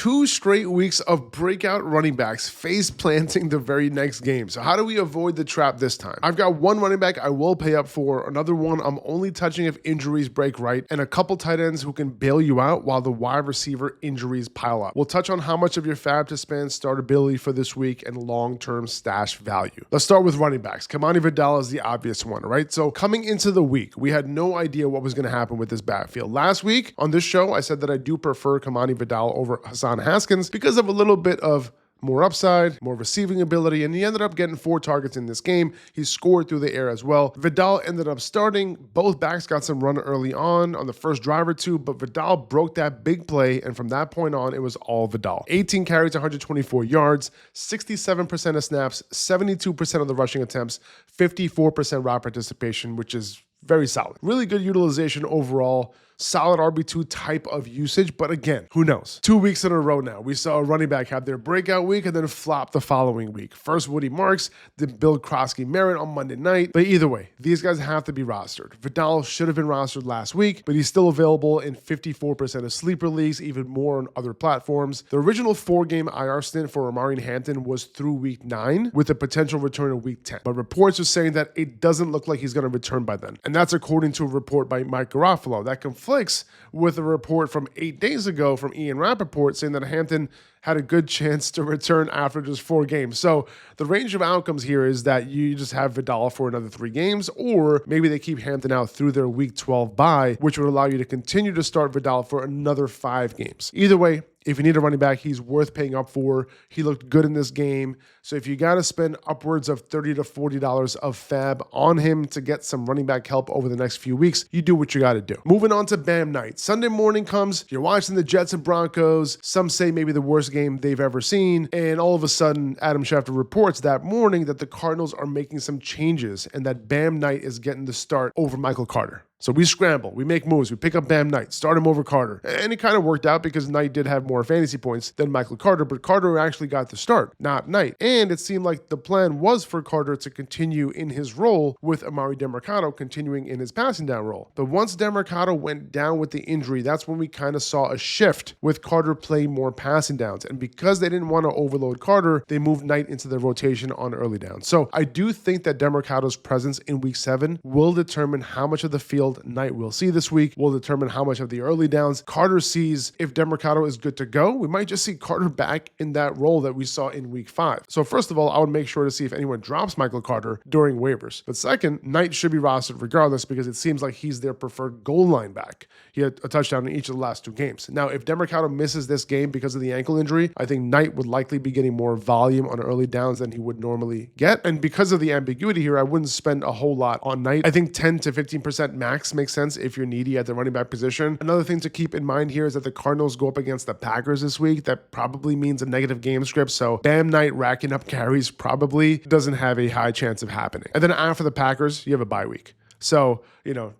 2 straight weeks of breakout running backs face planting the very next game. So how do we avoid the trap this time? I've got one running back I will pay up for, another one I'm only touching if injuries break right, and a couple tight ends who can bail you out while the wide receiver injuries pile up. We'll touch on how much of your fab to spend, startability for this week, and long-term stash value. Let's start with running backs. Kimani Vidal is the obvious one, right? So coming into the week, we had no idea what was going to happen with this backfield. Last week on this show, I said that I do prefer Kimani Vidal over Hassan Haskins because of a little bit of more upside, more receiving ability, and he ended up getting 4 targets in this game. He scored through the air as well. Vidal ended up starting. Both backs got some run early on the first drive or two, but Vidal broke that big play, and from that point on, it was all Vidal. 18 carries, 124 yards, 67% of snaps, 72% of the rushing attempts, 54% route participation, which is very solid. Really good utilization overall. Solid RB2 type of usage, but again, who knows? 2 weeks in a row now, we saw a running back have their breakout week and then flop the following week. First Woody Marks, then Bill Krosky-Merritt on Monday night. But either way, these guys have to be rostered. Vidal should have been rostered last week, but he's still available in 54% of sleeper leagues, even more on other platforms. The original 4-game IR stint for Omarion Hampton was through week 9 with a potential return in week 10. But reports are saying that it doesn't look like he's going to return by then. And that's according to a report by Mike Garofalo. That conflicts with a report from 8 days ago from Ian Rappaport saying that Hampton had a good chance to return after just 4 games. So the range of outcomes here is that you just have Vidal for another 3 games, or maybe they keep Hampton out through their week 12 bye, which would allow you to continue to start Vidal for another 5 games. Either way, if you need a running back, he's worth paying up for. He looked good in this game. So if you got to spend upwards of $30 to $40 of fab on him to get some running back help over the next few weeks, you do what you got to do. Moving on to Bam night. Sunday morning comes, you're watching the Jets and Broncos. Some say maybe the worst game they've ever seen. And all of a sudden, Adam Schefter reports that morning that the Cardinals are making some changes and that Bam Knight is getting the start over Michael Carter. So we scramble, we make moves, we pick up Bam Knight, start him over Carter. And it kind of worked out because Knight did have more fantasy points than Michael Carter, but Carter actually got the start, not Knight. And it seemed like the plan was for Carter to continue in his role with Amari Demercado continuing in his passing down role. But once Demercado went down with the injury, that's when we kind of saw a shift with Carter playing more passing downs. And because they didn't want to overload Carter, they moved Knight into the rotation on early downs. So I do think that Demercado's presence in week 7 will determine how much of the field Knight will see this week, will determine how much of the early downs Carter sees. If Demercado is good to go, we might just see Carter back in that role that we saw in week 5. So first of all, I would make sure to see if anyone drops Michael Carter during waivers. But second, Knight should be rostered regardless because it seems like he's their preferred goal line back. He had a touchdown in each of the last 2 games. Now, if Demercado misses this game because of the ankle injury, I think Knight would likely be getting more volume on early downs than he would normally get. And because of the ambiguity here, I wouldn't spend a whole lot on Knight. I think 10 to 15% max makes sense if you're needy at the running back position. Another thing to keep in mind here is that the Cardinals go up against the Packers this week. That probably means a negative game script. So Bam Knight racking up carries probably doesn't have a high chance of happening. And then after the Packers, you have a bye week. So,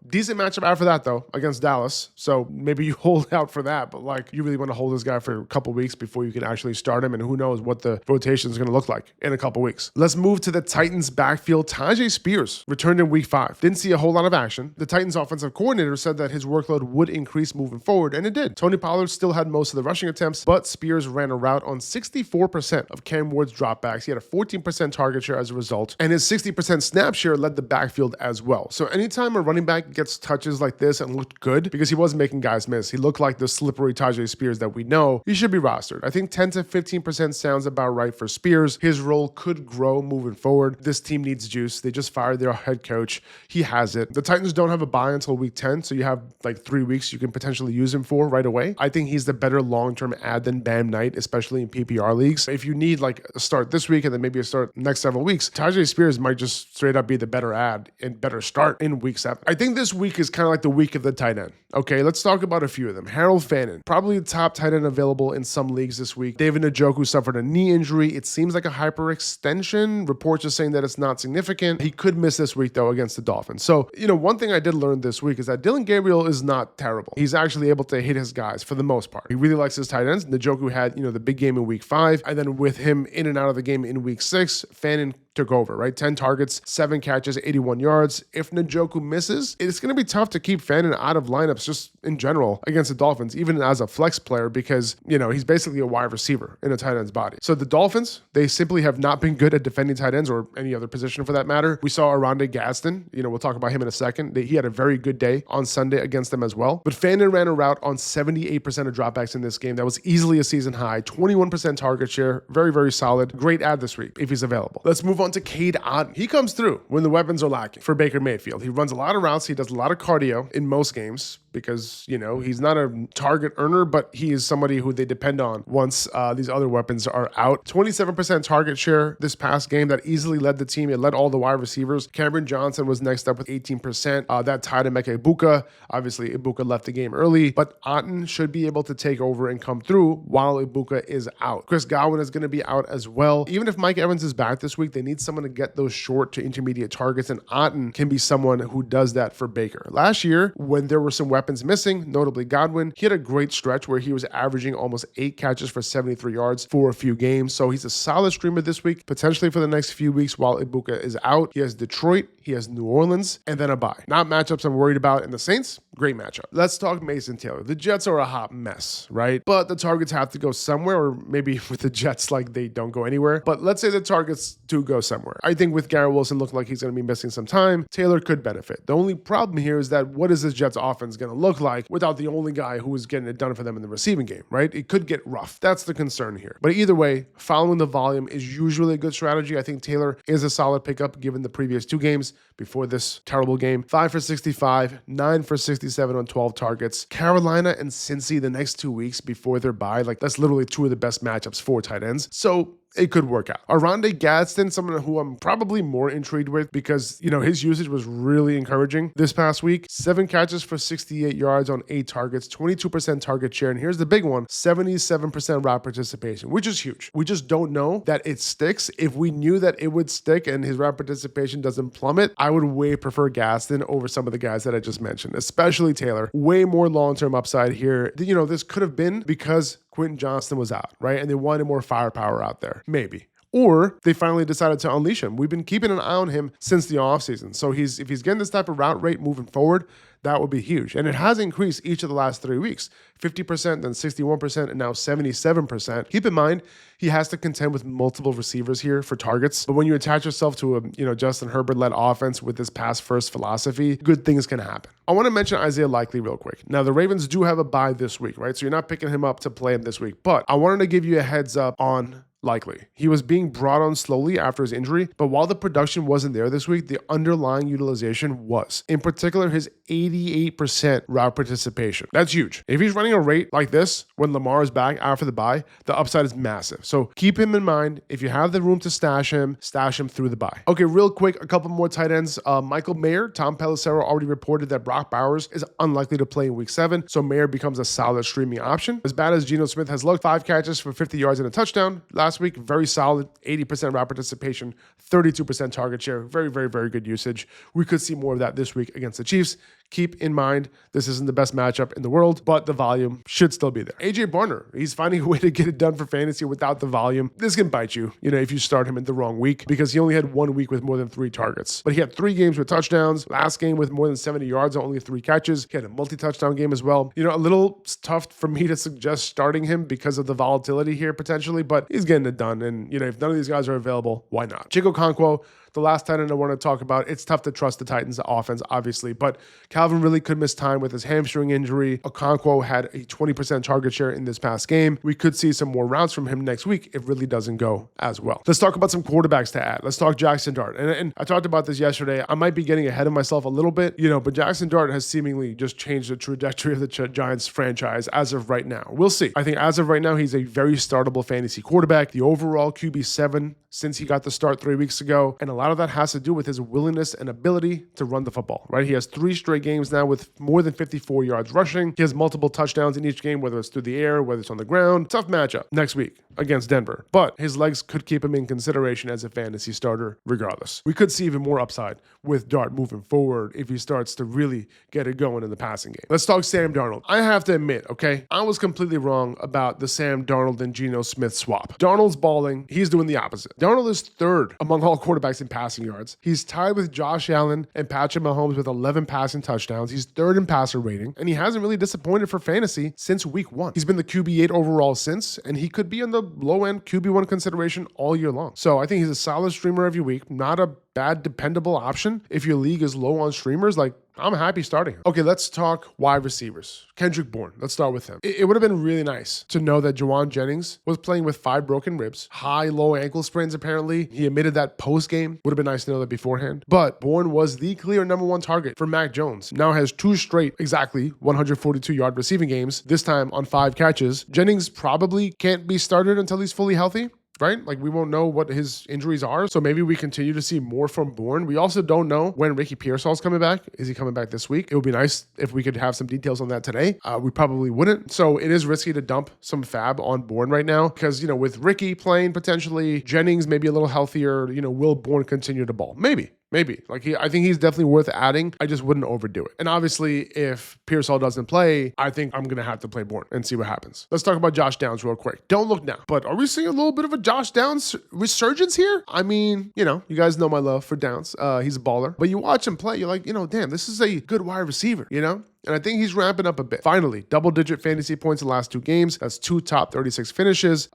decent matchup after that, though, against Dallas. So maybe you hold out for that, but you really want to hold this guy for a couple weeks before you can actually start him, and who knows what the rotation is going to look like in a couple weeks. Let's move to the Titans backfield. Tyjae Spears returned in week 5. Didn't see a whole lot of action. The Titans offensive coordinator said that his workload would increase moving forward, and it did. Tony Pollard still had most of the rushing attempts, but Spears ran a route on 64% of Cam Ward's dropbacks. He had a 14% target share as a result, and his 60% snap share led the backfield as well. So anytime a running back gets touches like this and looked good, because he wasn't making guys miss, he looked like the slippery Tyjae Spears that we know, he should be rostered. I think 10 to 15% sounds about right for Spears. His role could grow moving forward. This team needs juice. They just fired their head coach. He has it. The Titans don't have a bye until week 10, so you have 3 weeks you can potentially use him for right away. I think he's the better long-term ad than Bam Knight, especially in PPR leagues. If you need a start this week and then maybe a start next several weeks, Tyjae Spears might just straight up be the better ad and better start in week 7. I think this week is kind of like the week of the tight end. Okay, let's talk about a few of them. Harold Fannin, probably the top tight end available in some leagues this week. David Njoku suffered a knee injury. It seems like a hyperextension. Reports are saying that it's not significant. He could miss this week, though, against the Dolphins. So, one thing I did learn this week is that Dylan Gabriel is not terrible. He's actually able to hit his guys for the most part. He really likes his tight ends. Njoku had, the big game in week 5, and then with him in and out of the game in week 6, Fannin took over, right? 10 targets, 7 catches, 81 yards. If Njoku misses, it's going to be tough to keep Fannin out of lineups just in general against the Dolphins, even as a flex player, because, he's basically a wide receiver in a tight end's body. So the Dolphins, they simply have not been good at defending tight ends or any other position for that matter. We saw Oronde Gadsden, we'll talk about him in a second. He had a very good day on Sunday against them as well. But Fannin ran a route on 78% of dropbacks in this game. That was easily a season high, 21% target share, very, very solid. Great ad this week if he's available. Let's move on to Cade Otton. He comes through when the weapons are lacking for Baker Mayfield. He runs a lot of routes. He does a lot of cardio in most games because, he's not a target earner, but he is somebody who they depend on once these other weapons are out. 27% target share this past game. That easily led the team. It led all the wide receivers. Cameron Johnson was next up with 18%. That tied Emeka Egbuka. Obviously, Egbuka left the game early, but Otton should be able to take over and come through while Egbuka is out. Chris Godwin is going to be out as well. Even if Mike Evans is back this week, they need someone to get those short to intermediate targets, and Otton can be someone who does that for Baker. Last year, when there were some weapons missing, notably Godwin, he had a great stretch where he was averaging almost 8 catches for 73 yards for a few games. So he's a solid streamer this week, potentially for the next few weeks while Egbuka is out. He has Detroit, he has New Orleans, and then a bye. Not matchups I'm worried about. And the Saints, great matchup. Let's talk Mason Taylor. The Jets are a hot mess, right? But the targets have to go somewhere, or maybe with the Jets, they don't go anywhere. But let's say the targets do go somewhere. I think with Garrett Wilson looking like he's going to be missing some time, Taylor could benefit. The only problem here is that what is this Jets offense going to look like without the only guy who is getting it done for them in the receiving game, right? It could get rough. That's the concern here. But either way, following the volume is usually a good strategy. I think Taylor is a solid pickup given the previous 2 games before this terrible game. 5 for 65, 9 for 67 on 12 targets. Carolina and Cincy the next 2 weeks before their bye, that's literally 2 of the best matchups for tight ends. So it could work out. Oronde Gadsden, someone who I'm probably more intrigued with because, his usage was really encouraging this past week. 7 catches for 68 yards on 8 targets, 22% target share. And here's the big one, 77% route participation, which is huge. We just don't know that it sticks. If we knew that it would stick and his route participation doesn't plummet, I would way prefer Gadsden over some of the guys that I just mentioned, especially Taylor. Way more long-term upside here. This could have been because Quentin Johnston was out, right? And they wanted more firepower out there. Maybe. Or they finally decided to unleash him. We've been keeping an eye on him since the offseason. So if he's getting this type of route rate moving forward, that would be huge. And it has increased each of the last 3 weeks. 50%, then 61%, and now 77%. Keep in mind, he has to contend with multiple receivers here for targets. But when you attach yourself to a Justin Herbert-led offense with this pass-first philosophy, good things can happen. I want to mention Isaiah Likely real quick. Now, the Ravens do have a bye this week, right? So you're not picking him up to play him this week. But I wanted to give you a heads up on Likely. He was being brought on slowly after his injury, but while the production wasn't there this week, the underlying utilization was. In particular, his 88% route participation. That's huge. If he's running a rate like this when Lamar is back after the bye, the upside is massive. So keep him in mind. If you have the room to stash him through the bye. Okay, real quick, a couple more tight ends. Michael Mayer, Tom Pelissero already reported that Brock Bowers is unlikely to play in week 7, so Mayer becomes a solid streaming option. As bad as Geno Smith has looked, 5 catches for 50 yards and a touchdown last week, very solid, 80% route participation, 32% target share, very, very, very good usage. We could see more of that this week against the Chiefs. Keep in mind, this isn't the best matchup in the world, but the volume should still be there. AJ Barner, he's finding a way to get it done for fantasy without the volume. This can bite you, if you start him in the wrong week, because he only had 1 week with more than 3 targets. But he had 3 games with touchdowns, last game with more than 70 yards on only 3 catches. He had a multi-touchdown game as well. A little tough for me to suggest starting him because of the volatility here potentially, but he's getting it done. And, if none of these guys are available, why not? Chico Okonkwo, the last tight end I want to talk about. It's tough to trust the Titans offense, obviously, but Calvin really could miss time with his hamstring injury. Okonkwo had a 20% target share in this past game. We could see some more routes from him next week if it really doesn't go as well. Let's talk about some quarterbacks to add. Let's talk Jaxson Dart. And I talked about this yesterday. I might be getting ahead of myself a little bit, but Jaxson Dart has seemingly just changed the trajectory of the Giants franchise as of right now. We'll see. I think as of right now, he's a very startable fantasy quarterback. The overall QB7 since he got the start 3 weeks ago, and a lot of that has to do with his willingness and ability to run the football, right? He has 3 straight games now with more than 54 yards rushing. He has multiple touchdowns in each game, whether it's through the air, whether it's on the ground. Tough matchup next week. against Denver, but his legs could keep him in consideration as a fantasy starter regardless. We could see even more upside with Dart moving forward if he starts to really get it going in the passing game. Let's talk Sam Darnold. I have to admit, okay, I was completely wrong about the Sam Darnold and Geno Smith swap. Darnold's balling. He's doing the opposite. Darnold is third among all quarterbacks in passing yards. He's tied with Josh Allen and Patrick Mahomes with 11 passing touchdowns. He's third in passer rating, and he hasn't really disappointed for fantasy since week 1. He's been the QB8 overall since, and he could be in the low-end QB1 consideration all year long. So I think he's a solid streamer every week, not a bad dependable option. If your league is low on streamers, like, I'm happy starting him. Okay, let's talk wide receivers. Kendrick Bourne, let's start with him. It would have been really nice to know that Juwan Jennings was playing with 5 broken ribs, low ankle sprains apparently. He admitted that post-game. Would have been nice to know that beforehand. But Bourne was the clear number 1 target for Mac Jones. Now has 2 straight, exactly 142-yard receiving games, this time on 5 catches. Jennings probably can't be started until he's fully healthy, right? Like, we won't know what his injuries are. So maybe we continue to see more from Bourne. We also don't know when Ricky Pearsall's coming back. Is he coming back this week? It would be nice if we could have some details on that today. We probably wouldn't. So it is risky to dump some fab on Bourne right now because, with Ricky playing potentially, Jennings maybe a little healthier, will Bourne continue to ball? Maybe. I think he's definitely worth adding. I just wouldn't overdo it. And obviously, if Pearsall doesn't play, I think I'm going to have to play Bourne and see what happens. Let's talk about Josh Downs real quick. Don't look now, but are we seeing a little bit of a Josh Downs resurgence here? I mean, you guys know my love for Downs. He's a baller, but you watch him play, you're like, damn, this is a good wide receiver, And I think he's ramping up a bit. Finally, double-digit fantasy points in the last 2 games. That's 2 top 36 finishes.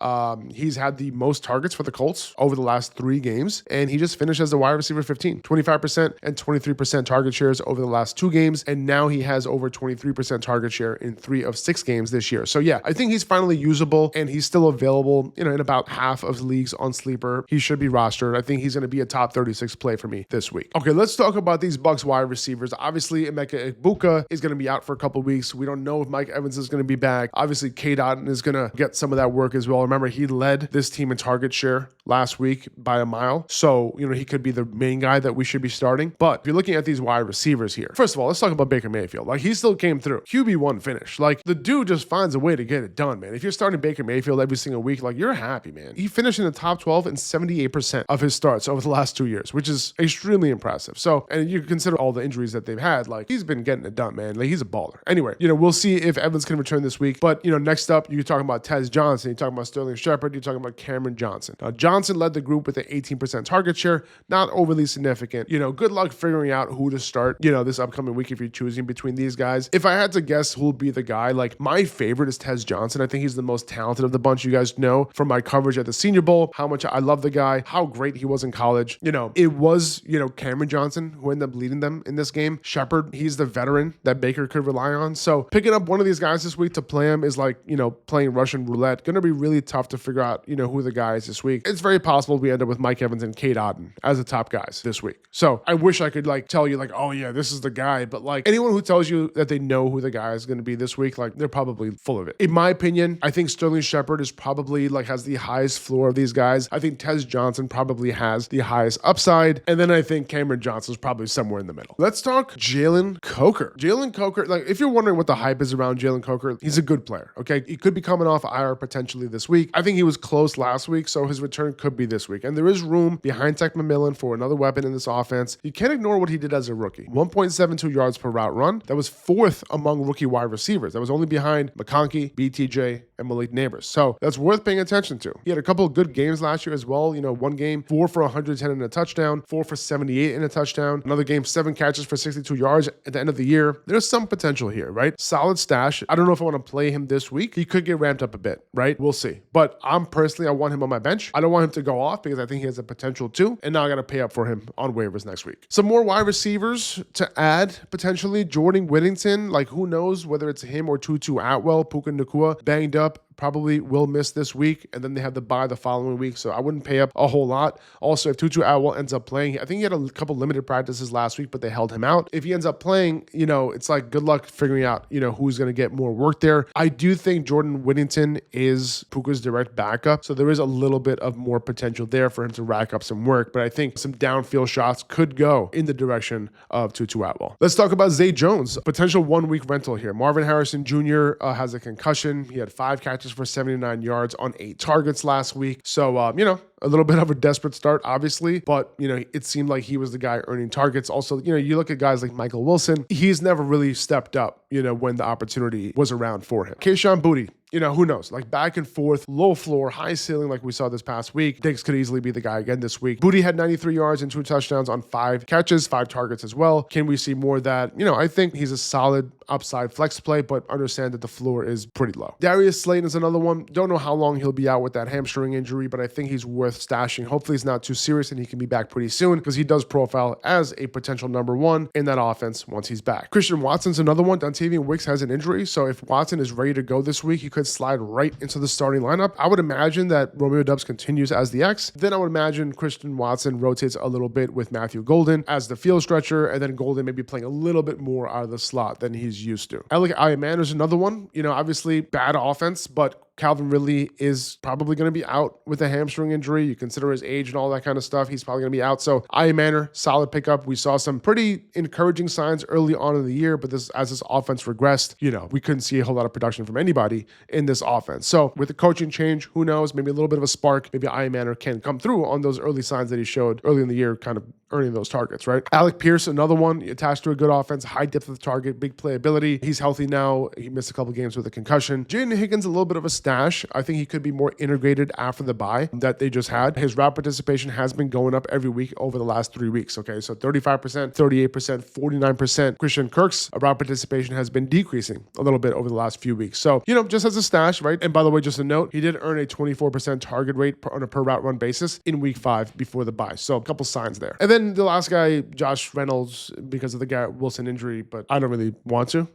He's had the most targets for the Colts over the last 3 games, and he just finished as the wide receiver 15, 25% and 23% target shares over the last 2 games, and now he has over 23% target share in 3 of 6 games this year. So yeah, I think he's finally usable, and he's still available, in about half of leagues on Sleeper. He should be rostered. I think he's going to be a top 36 play for me this week. Okay, let's talk about these Bucs wide receivers. Obviously, Emeka Egbuka is going to be out for a couple of weeks. We don't know if Mike Evans is going to be back. Obviously, Cade Otton is going to get some of that work as well. Remember, he led this team in target share last week by a mile. So, he could be the main guy that we should be starting. But if you're looking at these wide receivers here, first of all, let's talk about Baker Mayfield. Like, he still came through. QB1 finish. Like, the dude just finds a way to get it done, man. If you're starting Baker Mayfield every single week, like, you're happy, man. He finished in the top 12 in 78% of his starts over the last 2 years, which is extremely impressive. So, and you consider all the injuries that they've had, like, he's been getting it done, man. Like, he's a baller. Anyway, we'll see if Evans can return this week. But, next up, you're talking about Tez Johnson. You're talking about Sterling Shepard. You're talking about Cameron Johnson. Now, Johnson led the group with an 18% target share. Not overly significant. Good luck figuring out who to start, this upcoming week if you're choosing between these guys. If I had to guess who will be the guy, like, my favorite is Tez Johnson. I think he's the most talented of the bunch. You guys know from my coverage at the Senior Bowl how much I love the guy, how great he was in college. It was, Cameron Johnson who ended up leading them in this game. Shepard, he's the veteran that Baker could rely on. So picking up one of these guys this week to play him is like, playing Russian roulette. Going to be really tough to figure out, who the guy is this week. It's very possible we end up with Mike Evans and Cade Otton as the top guys this week. So I wish I could tell you oh yeah, this is the guy. But anyone who tells you that they know who the guy is going to be this week, they're probably full of it. In my opinion, I think Sterling Shepard is probably has the highest floor of these guys. I think Tez Johnson probably has the highest upside. And then I think Cameron Johnson is probably somewhere in the middle. Let's talk Jalen Coker. Jalen Coker, if you're wondering what the hype is around Jalen Coker, he's a good player, okay? He could be coming off IR potentially this week. I think he was close last week, so his return could be this week. And there is room behind Tech McMillan for another weapon in this offense. You can't ignore what he did as a rookie. 1.72 yards per route run. That was 4th among rookie wide receivers. That was only behind McConkey, BTJ, and Malik Neighbors. So that's worth paying attention to. He had a couple of good games last year as well. One game, 4 for 110 and a touchdown, 4 for 78 and a touchdown. Another game, 7 catches for 62 yards at the end of the year. There's some potential here, right? Solid stash. I don't know if I want to play him this week. He could get ramped up a bit, right? We'll see. But I want him on my bench. I don't want him to go off because I think he has the potential to. And now I got to pay up for him on waivers next week. Some more wide receivers to add potentially. Jordan Whittington, who knows whether it's him or Tutu Atwell. Puka Nacua banged up. Probably will miss this week, and then they have the bye the following week, so I wouldn't pay up a whole lot. Also, if Tutu Atwell ends up playing, I think he had a couple limited practices last week, but they held him out. If he ends up playing, it's good luck figuring out, who's going to get more work there. I do think Jordan Whittington is Puka's direct backup, so there is a little bit of more potential there for him to rack up some work, but I think some downfield shots could go in the direction of Tutu Atwell. Let's talk about Zay Jones, potential 1-week rental here. Marvin Harrison Jr. Has a concussion. He had 5 catches catches for 79 yards on 8 targets last week. So, you know, a little bit of a desperate start, obviously, but, you know, it seemed like he was the guy earning targets. Also, you know, you look at guys like Michael Wilson, he's never really stepped up, you know, when the opportunity was around for him. Kayshon Boutte, you know, who knows? Like back and forth, low floor, high ceiling like we saw this past week. Diggs could easily be the guy again this week. Boutte had 93 yards and 2 touchdowns on 5 catches, 5 targets as well. Can we see more of that? You know, I think he's a solid upside flex play, but understand that the floor is pretty low. Darius Slayton is another one. Don't know how long he'll be out with that hamstring injury, but I think he's worth stashing. Hopefully it's not too serious and he can be back pretty soon because he does profile as a potential number 1 in that offense once he's back. Christian Watson's another one. Dontavian Wicks has an injury, so if Watson is ready to go this week, he could slide right into the starting lineup. I would imagine that Romeo Doubs continues as the X. Then I would imagine Christian Watson rotates a little bit with Matthew Golden as the field stretcher, and then Golden maybe playing a little bit more out of the slot than he's used to. Alec Ayaman is another one. You know, obviously bad offense, but Calvin Ridley is probably going to be out with a hamstring injury. You consider his age and all that kind of stuff. He's probably going to be out. So Ayaman, solid pickup. We saw some pretty encouraging signs early on in the year, but as this offense regressed, you know, we couldn't see a whole lot of production from anybody in this offense. So with the coaching change, who knows? Maybe a little bit of a spark. Maybe Ayaman can come through on those early signs that he showed early in the year, kind of earning those targets, right? Alec Pierce, another one attached to a good offense, high depth of the target, big playability. He's healthy now. He missed a couple games with a concussion. Jaden Higgins, a little bit of a stash. I think he could be more integrated after the bye that they just had. His route participation has been going up every week over the last 3 weeks, okay? So 35%, 38%, 49%. Christian Kirk's route participation has been decreasing a little bit over the last few weeks. So, you know, just as a stash, right? And by the way, just a note, he did earn a 24% target rate on a per route run basis in week 5 before the bye. So a couple signs there. And then the last guy, Josh Reynolds, because of the Garrett Wilson injury, but I don't really want to.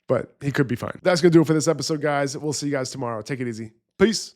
But he could be fine. That's going to do it for this episode, guys. We'll see you guys tomorrow. Take it easy. Peace.